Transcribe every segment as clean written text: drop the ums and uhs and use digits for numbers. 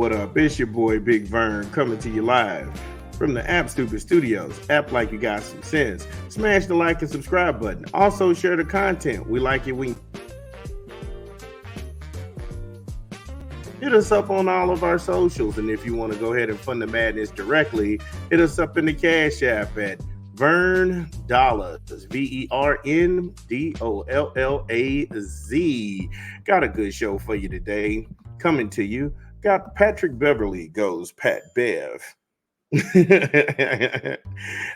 What up? It's your boy Big Vern coming to you live from the App Stupid Studios. App like you got some sense. Smash the like and subscribe button. Also share the content. We like it. We hit us up on all of our socials. And if you want to go ahead and fund the madness directly, hit us up in the Cash App at Vern Dollars, VERNDOLLAZ. Got a good show for you today. Coming to you, got Patrick Beverly goes Pat Bev.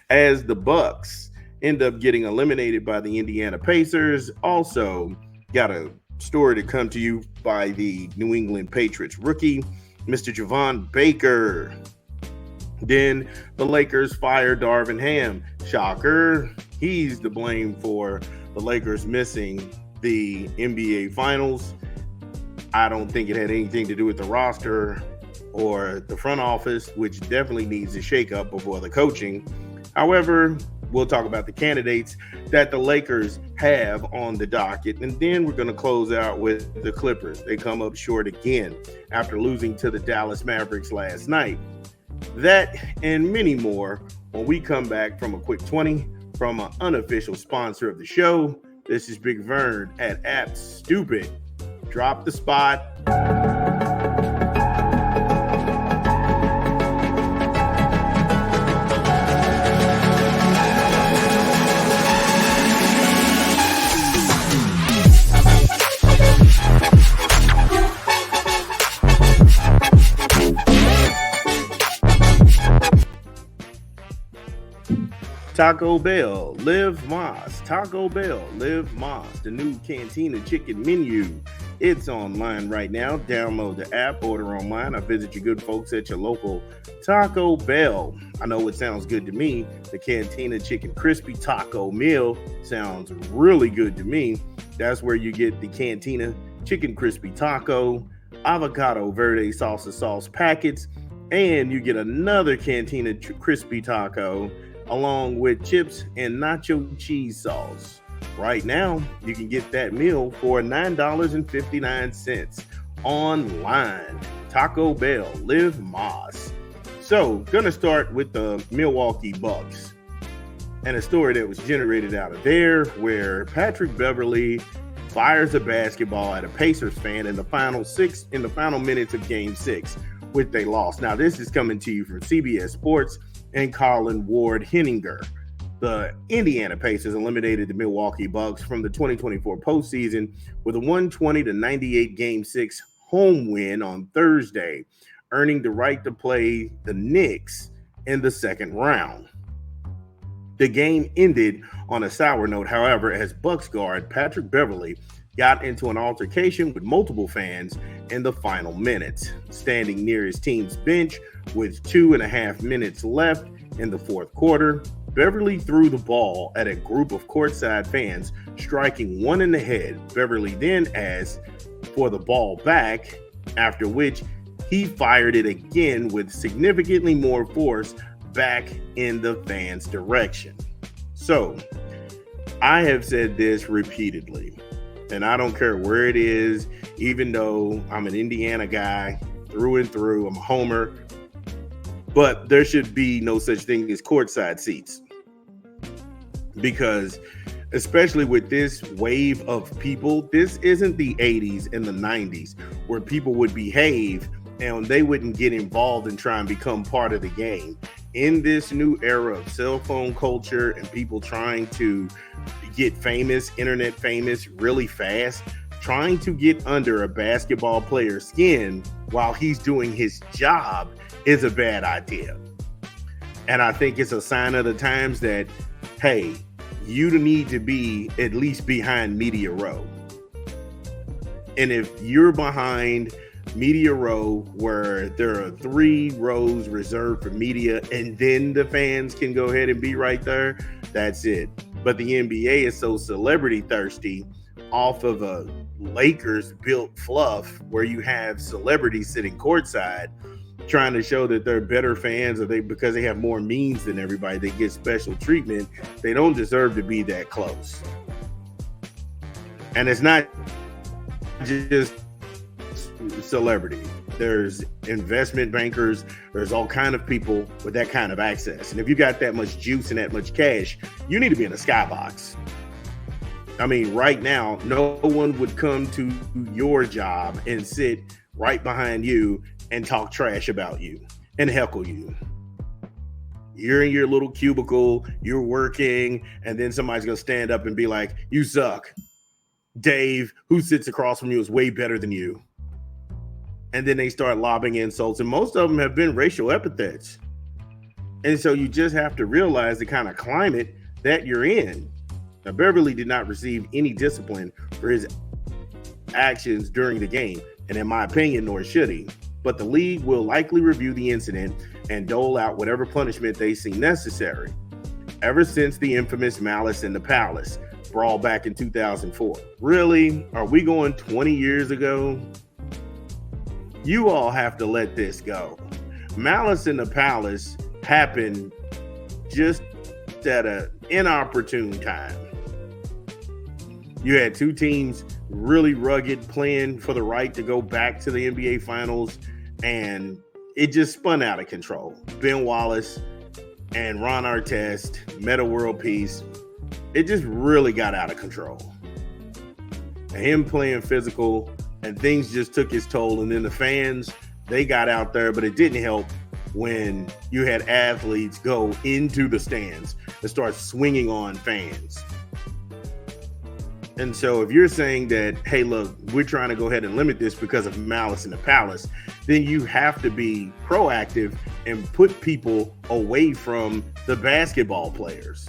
As the Bucks end up getting eliminated by the Indiana Pacers. Also got a story to come to you by the New England Patriots rookie, Mr. Javon Baker. Then the Lakers fire Darvin Ham. Shocker. He's to blame for the Lakers missing the NBA Finals. I don't think it had anything to do with the roster or the front office, which definitely needs a shakeup before the coaching. However, we'll talk about the candidates that the Lakers have on the docket. And then we're going to close out with the Clippers. They come up short again after losing to the Dallas Mavericks last night. That and many more when we come back from a quick 20 from an unofficial sponsor of the show. This is Big Vern at App Stupid. Drop the spot. Taco Bell, Live Mas. Taco Bell, Live Mas. The new Cantina chicken menu. It's online right now. Download the app, order online, or visit your good folks at your local Taco Bell. I know it sounds good to me. The Cantina Chicken Crispy Taco Meal sounds really good to me. That's where you get the Cantina Chicken Crispy Taco, Avocado Verde Salsa Sauce packets, and you get another Cantina Crispy Taco along with chips and nacho cheese sauce. Right now, you can get that meal for $9.59 online. Taco Bell, Live Mas. So, gonna start with the Milwaukee Bucks and a story that was generated out of there where Patrick Beverly fires a basketball at a Pacers fan in the final minutes of Game 6, which they lost. Now, this is coming to you from CBS Sports and Colin Ward Henninger. The Indiana Pacers eliminated the Milwaukee Bucks from the 2024 postseason with a 120-98 Game 6 home win on Thursday, earning the right to play the Knicks in the second round. The game ended on a sour note, however, as Bucks guard Patrick Beverly got into an altercation with multiple fans in the final minutes. Standing near his team's bench with 2.5 minutes left in the fourth quarter, Beverly threw the ball at a group of courtside fans, striking one in the head. Beverly then asked for the ball back, after which he fired it again with significantly more force back in the fans' direction. So, I have said this repeatedly, and I don't care where it is, even though I'm an Indiana guy through and through, I'm a homer, but there should be no such thing as courtside seats. Because especially with this wave of people, this isn't the 80s and the 90s where people would behave and they wouldn't get involved and try and become part of the game. In this new era of cell phone culture and people trying to get famous, internet famous really fast, trying to get under a basketball player's skin while he's doing his job is a bad idea. And I think it's a sign of the times that, hey, you need to be at least behind media row. And if you're behind media row where there are 3 rows reserved for media and then the fans can go ahead and be right there, that's it. But the NBA is so celebrity thirsty off of a Lakers built fluff where you have celebrities sitting courtside trying to show that they're better fans, or because they have more means than everybody, they get special treatment. They don't deserve to be that close. And it's not just celebrity. There's investment bankers. There's all kind of people with that kind of access. And if you got that much juice and that much cash, you need to be in a skybox. I mean, right now, no one would come to your job and sit right behind you and talk trash about you and heckle you. You're in your little cubicle, you're working, and then somebody's going to stand up and be like, you suck. Dave, who sits across from you, is way better than you. And then they start lobbing insults, and most of them have been racial epithets. And so you just have to realize the kind of climate that you're in. Now, Beverly did not receive any discipline for his actions during the game, and in my opinion, nor should he. But the league will likely review the incident and dole out whatever punishment they see necessary. Ever since the infamous Malice in the Palace brawl back in 2004. Really? Are we going 20 years ago? You all have to let this go. Malice in the Palace happened just at an inopportune time. You had two teams really rugged playing for the right to go back to the NBA Finals, and it just spun out of control. Ben Wallace and Ron Artest, Metta World Peace, it just really got out of control. And him playing physical, and things just took its toll. And then the fans, they got out there, but it didn't help when you had athletes go into the stands and start swinging on fans. And so if you're saying that, hey, look, we're trying to go ahead and limit this because of Malice in the Palace, then you have to be proactive and put people away from the basketball players.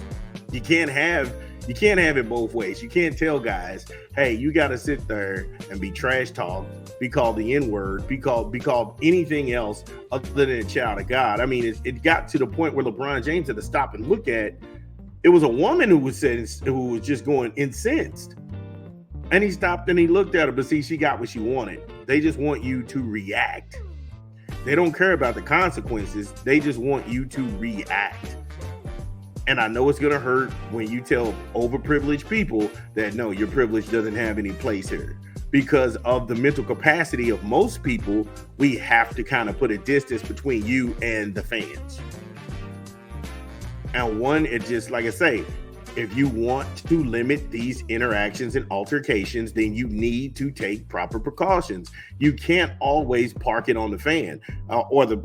You can't have it both ways. You can't tell guys, hey, you got to sit there and be trash talked, be called the N-word, be called anything else other than a child of God. I mean, it got to the point where LeBron James had to stop and look at. It was a woman who was just going incensed. And he stopped and he looked at her, but see, she got what she wanted. They just want you to react. They don't care about the consequences. They just want you to react. And I know it's going to hurt when you tell overprivileged people that, no, your privilege doesn't have any place here. Because of the mental capacity of most people, we have to kind of put a distance between you and the fans. And one, it just, like I say, if you want to limit these interactions and altercations, then you need to take proper precautions. You can't always park it on the fan,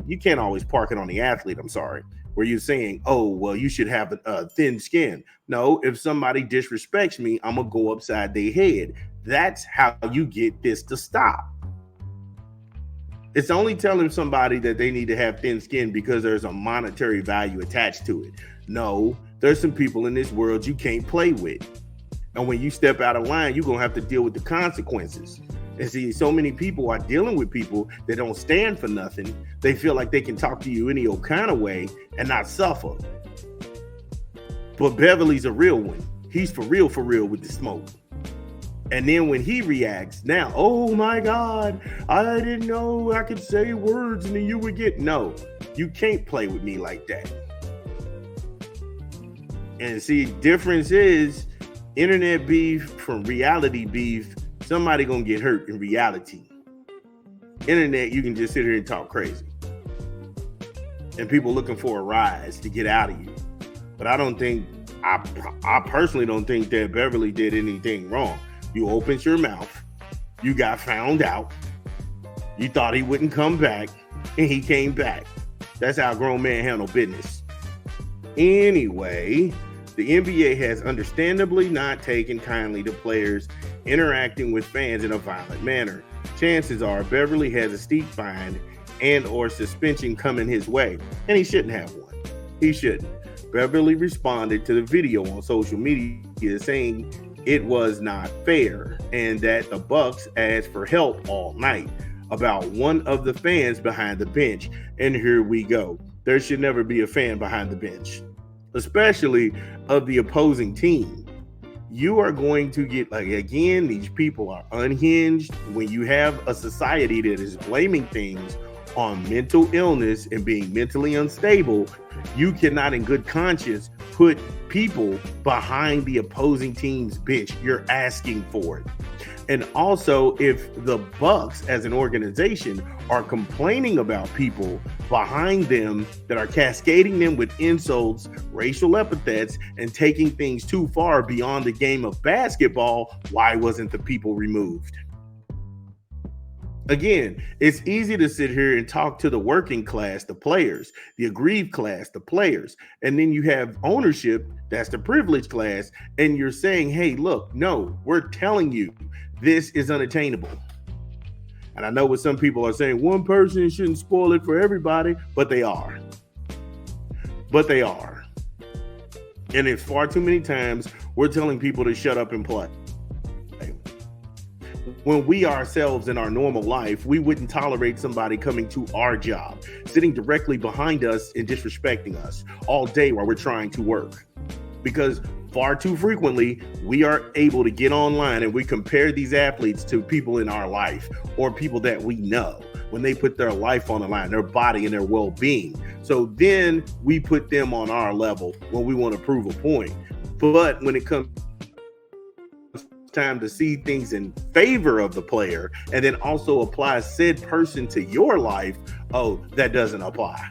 you can't always park it on the athlete, I'm sorry, where you're saying, oh, well, you should have a thin skin. No, if somebody disrespects me, I'm going to go upside their head. That's how you get this to stop. It's only telling somebody that they need to have thin skin because there's a monetary value attached to it. No, there's some people in this world you can't play with. And when you step out of line, you're going to have to deal with the consequences. And see, so many people are dealing with people that don't stand for nothing. They feel like they can talk to you any old kind of way and not suffer. But Beverly's a real one. He's for real with the smoke. And then when he reacts, now, oh my God, I didn't know I could say words and then you would get, no, you can't play with me like that. And see, difference is internet beef from reality beef. Somebody gonna get hurt in reality. Internet, you can just sit here and talk crazy. And people looking for a rise to get out of you. But I personally don't think that Beverly did anything wrong. You opened your mouth. You got found out. You thought he wouldn't come back, and he came back. That's how a grown man handle business. Anyway, the NBA has understandably not taken kindly to players interacting with fans in a violent manner. Chances are Beverly has a steep fine and or suspension coming his way, and he shouldn't have one. He shouldn't. Beverly responded to the video on social media saying it was not fair and that the Bucks asked for help all night about one of the fans behind the bench. And here we go. There should never be a fan behind the bench, especially of the opposing team. You are going to get, like, again, these people are unhinged. When you have a society that is blaming things on mental illness and being mentally unstable, you cannot in good conscience put people behind the opposing team's bench. You're asking for it. And also, if the Bucks as an organization are complaining about people behind them that are cascading them with insults, racial epithets, and taking things too far beyond the game of basketball, why wasn't the people removed? Again, it's easy to sit here and talk to the working class, the players, the aggrieved class, the players, and then you have ownership, that's the privileged class, and you're saying, hey, look, no, we're telling you this is unattainable. And I know what some people are saying, one person shouldn't spoil it for everybody, but they are. But they are. And it's far too many times we're telling people to shut up and play. When we ourselves in our normal life, we wouldn't tolerate somebody coming to our job, sitting directly behind us and disrespecting us all day while we're trying to work. Because far too frequently, we are able to get online and we compare these athletes to people in our life or people that we know when they put their life on the line, their body and their well-being. So then we put them on our level when we want to prove a point. But when it comes time to see things in favor of the player and then also apply said person to your life, oh, that doesn't apply.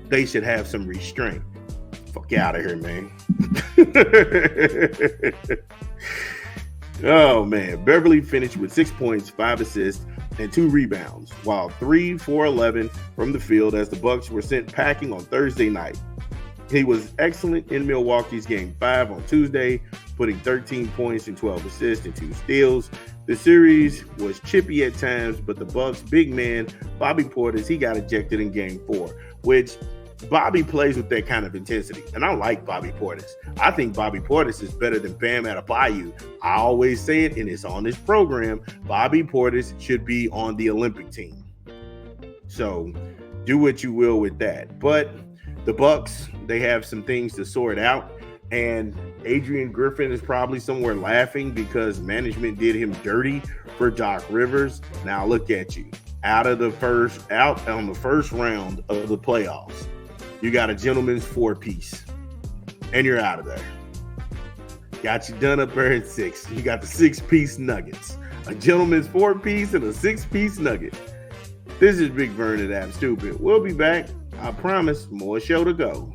They should have some restraint. Fuck out of here, man. Oh man, Beverly finished with 6 points, 5 assists, and 2 rebounds, while 3 for 11 from the field as the Bucks were sent packing on Thursday night. He was excellent in Milwaukee's Game 5 on Tuesday, putting 13 points and 12 assists and 2 steals. The series was chippy at times, but the Bucks' big man, Bobby Portis, he got ejected in Game 4, which Bobby plays with that kind of intensity. And I like Bobby Portis. I think Bobby Portis is better than Bam Adebayo. I always say it, and it's on this program. Bobby Portis should be on the Olympic team. So do what you will with that. But the Bucks, they have some things to sort out, and Adrian Griffin is probably somewhere laughing because management did him dirty for Doc Rivers. Now look at you, out on the first round of the playoffs. You got a gentleman's 4-piece, and you're out of there. Got you done up there at 6. You got the 6-piece nuggets, a gentleman's 4-piece and a 6-piece nugget. This is Big Vernon App Stupid. We'll be back. I promise, more show to go.